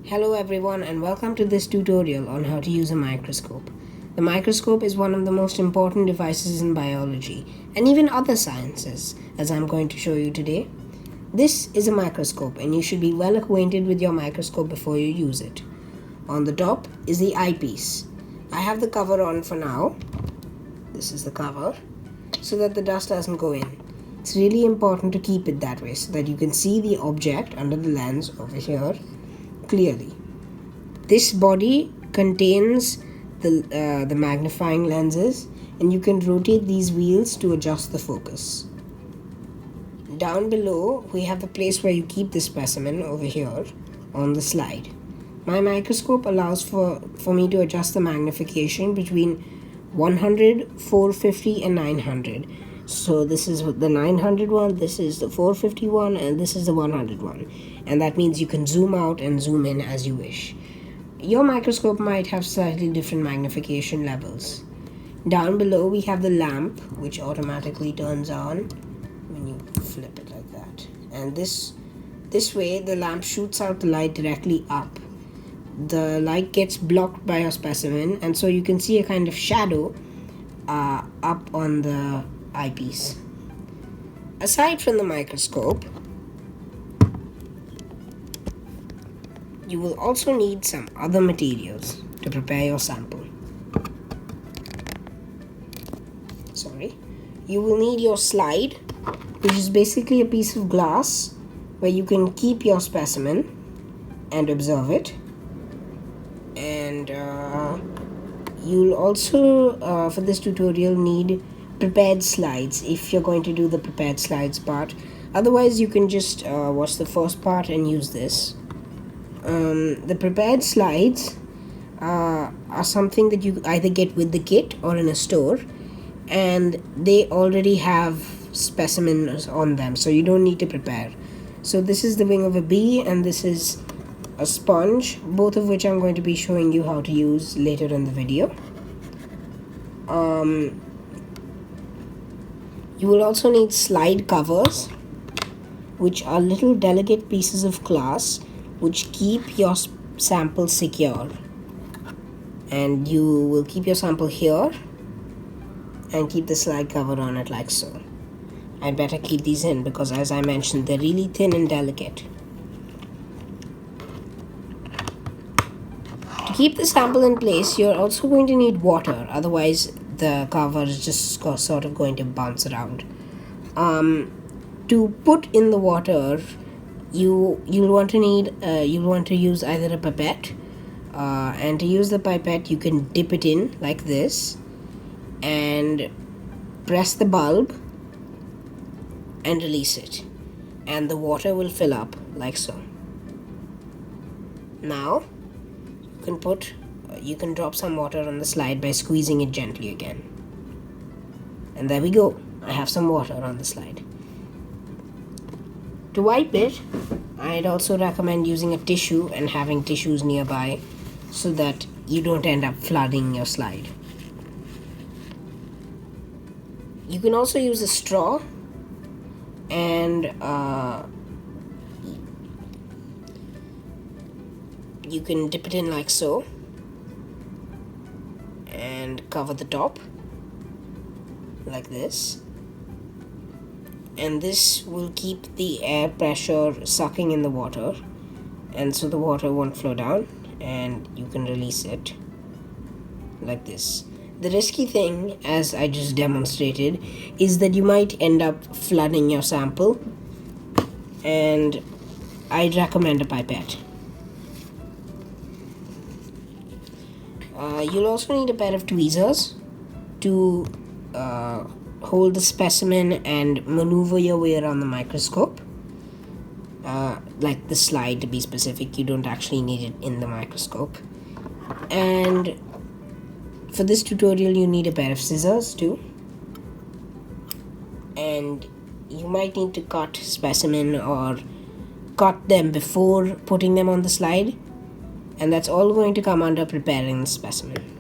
Hello everyone and welcome to this tutorial on how to use a microscope. The microscope is one of the most important devices in biology and even other sciences, as I'm going to show you today. This is a microscope and you should be well acquainted with your microscope before you use it. On the top is the eyepiece. I have the cover on for now. This is the cover, so that the dust doesn't go in. It's really important to keep it that way so that you can see the object under the lens over here clearly. This body contains the magnifying lenses, and you can rotate these wheels to adjust the focus. Down below we have the place where you keep the specimen over here on the slide. My microscope allows for me to adjust the magnification between 100, 450 and 900. So this is the 900 one, this is the 450 one, and this is the 100 one. And that means you can zoom out and zoom in as you wish. Your microscope might have slightly different magnification levels. Down below we have the lamp, which automatically turns on when you flip it like that. And this way the lamp shoots out the light directly up. The light gets blocked by your specimen, and so you can see a kind of shadow up on the eyepiece. Aside from the microscope, you will also need some other materials to prepare your sample. You will need your slide, which is basically a piece of glass where you can keep your specimen and observe it. And you'll also, for this tutorial, need prepared slides if you're going to do the prepared slides part. Otherwise, you can just watch the first part and use this. The prepared slides are something that you either get with the kit or in a store, and they already have specimens on them, so you don't need to prepare. So this is the wing of a bee, and this is a sponge, both of which I'm going to be showing you how to use later in the video. You will also need slide covers, which are little delicate pieces of glass which keep your sample secure. And you will keep your sample here and keep the slide cover on it like so. I'd better keep these in because, as I mentioned, they're really thin and delicate. To keep the sample in place, you're also going to need water, otherwise the cover is just sort of going to bounce around. To put in the water, you'll want to use either a pipette, and to use the pipette you can dip it in like this and press the bulb and release it, and the water will fill up like so. Now you can drop some water on the slide by squeezing it gently again, and there we go. I have some water on the slide. To wipe it, I'd also recommend using a tissue and having tissues nearby so that you don't end up flooding your slide. You can also use a straw, and you can dip it in like so and cover the top like this, and this will keep the air pressure sucking in the water, and so the water won't flow down, and you can release it like this. The risky thing, as I just demonstrated, is that you might end up flooding your sample, and I'd recommend a pipette. You'll also need a pair of tweezers to hold the specimen and maneuver your way around the microscope. Like the slide, to be specific, you don't actually need it in the microscope. And for this tutorial you need a pair of scissors too, and you might need to cut specimen or cut them before putting them on the slide, and that's all going to come under preparing the specimen.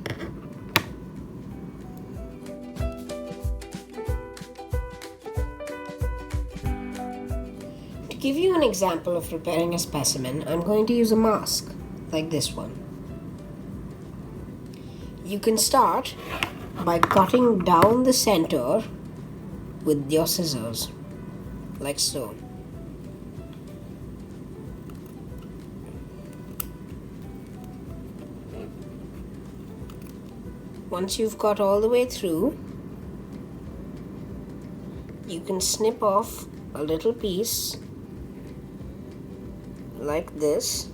To give you an example of preparing a specimen, I'm going to use a mask. like this one. You can start by cutting down the center with your scissors, like so. Once you've cut all the way through, you can snip off a little piece like this.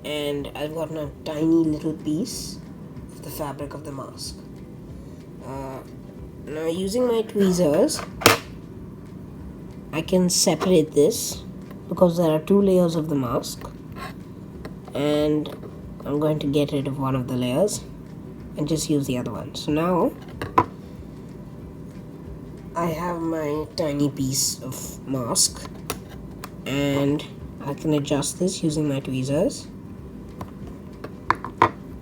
And I've gotten a tiny little piece of the fabric of the mask. Now using my tweezers, I can separate this because there are 2 layers of the mask, and I'm going to get rid of one of the layers and just use the other one. So now I have my tiny piece of mask, and I can adjust this using my tweezers.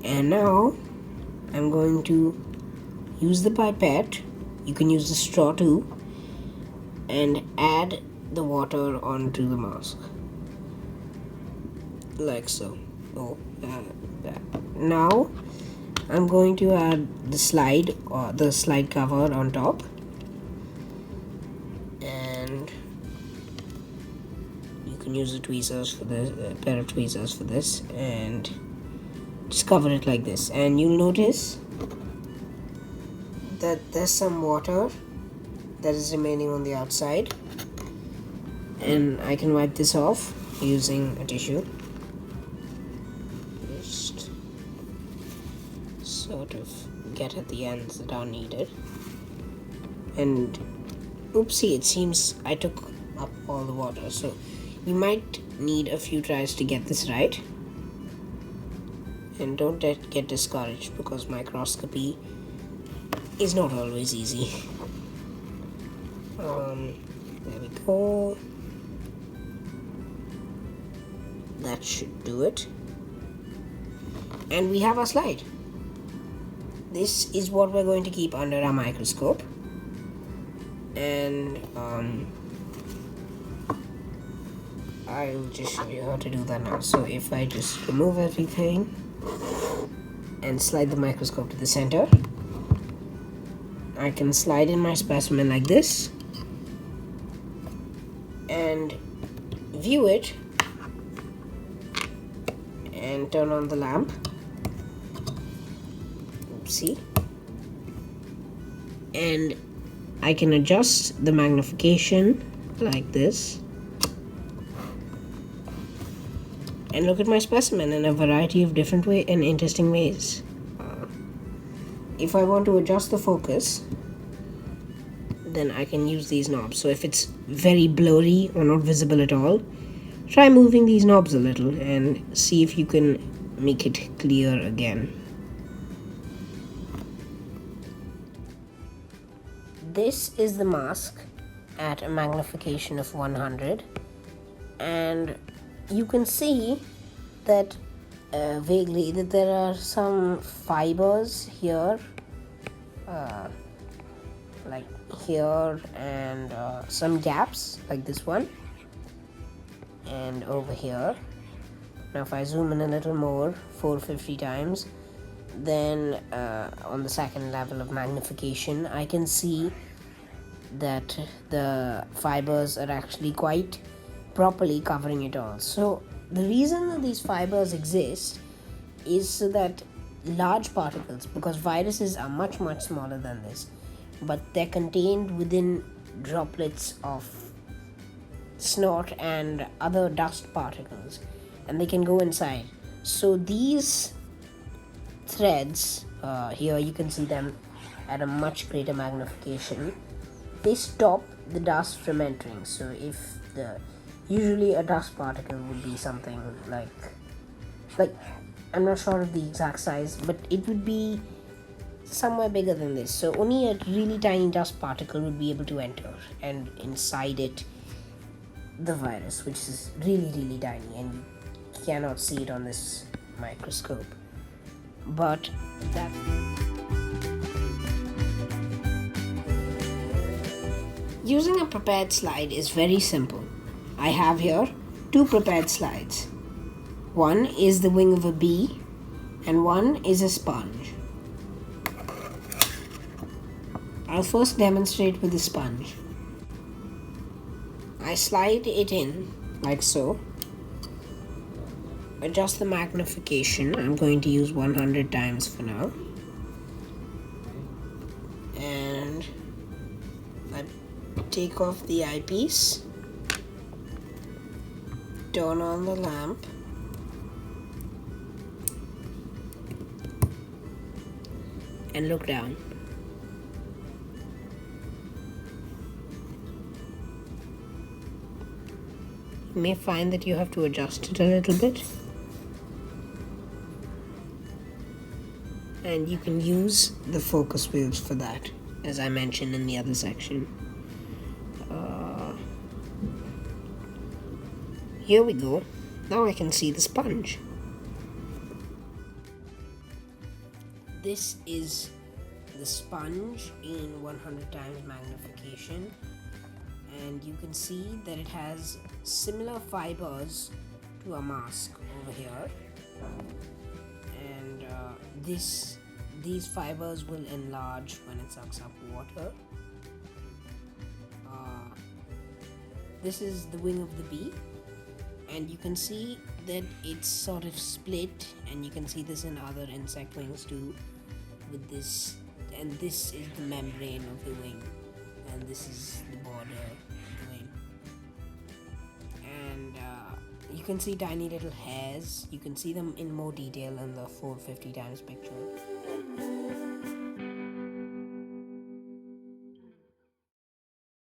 And now I'm going to use the pipette. You can use the straw too, and add the water onto the mask, like so. Now I'm going to add the slide cover on top, and you can use the tweezers for this, pair of tweezers for this, and just cover it like this. And you'll notice that there's some water that is remaining on the outside, and I can wipe this off using a tissue. Just sort of get at the ends that are needed. And oopsie, it seems I took up all the water, so you might need a few tries to get this right. And don't get discouraged, because microscopy is not always easy. There we go. That should do it. And we have our slide. This is what we're going to keep under our microscope. And I'll just show you how to do that now. So if I just remove everything and slide the microscope to the center, I can slide in my specimen like this and view it and turn on the lamp. Oopsie. And I can adjust the magnification like this and look at my specimen in a variety of different and interesting ways. If I want to adjust the focus, then I can use these knobs. So if it's very blurry or not visible at all, try moving these knobs a little and see if you can make it clear again. This is the mask at a magnification of 100, and you can see that vaguely that there are some fibers here, like here, and some gaps like this one, and over here. Now if I zoom in a little more, 450 times, then on the second level of magnification, I can see that the fibers are actually quite properly covering it all. So the reason that these fibers exist is so that large particles, because viruses are much smaller than this, but they're contained within droplets of snot and other dust particles, and they can go inside. So these threads, here you can see them at a much greater magnification, they stop the dust from entering. So if usually a dust particle would be something like I'm not sure of the exact size, but it would be somewhere bigger than this. So only a really tiny dust particle would be able to enter, and inside it the virus, which is really tiny, and you cannot see it on this microscope. but that using a prepared slide is very simple. I have here two prepared slides. One is the wing of a bee and one is a sponge. I'll first demonstrate with the sponge. I slide it in like so. Adjust the magnification. I'm going to use 100 times for now. And I take off the eyepiece. Turn on the lamp. And look down. You may find that you have to adjust it a little bit. And you can use the focus wheels for that, as I mentioned in the other section. Here we go. Now I can see the sponge. This is the sponge in 100 times magnification, and you can see that it has similar fibers to a mask over here, and these fibers will enlarge when it sucks up water. This is the wing of the bee, and you can see that it's sort of split, and you can see this in other insect wings too, with this, and this is the membrane of the wing, and this is the border of the wing. And you can see tiny little hairs. You can see them in more detail in the 450 times picture.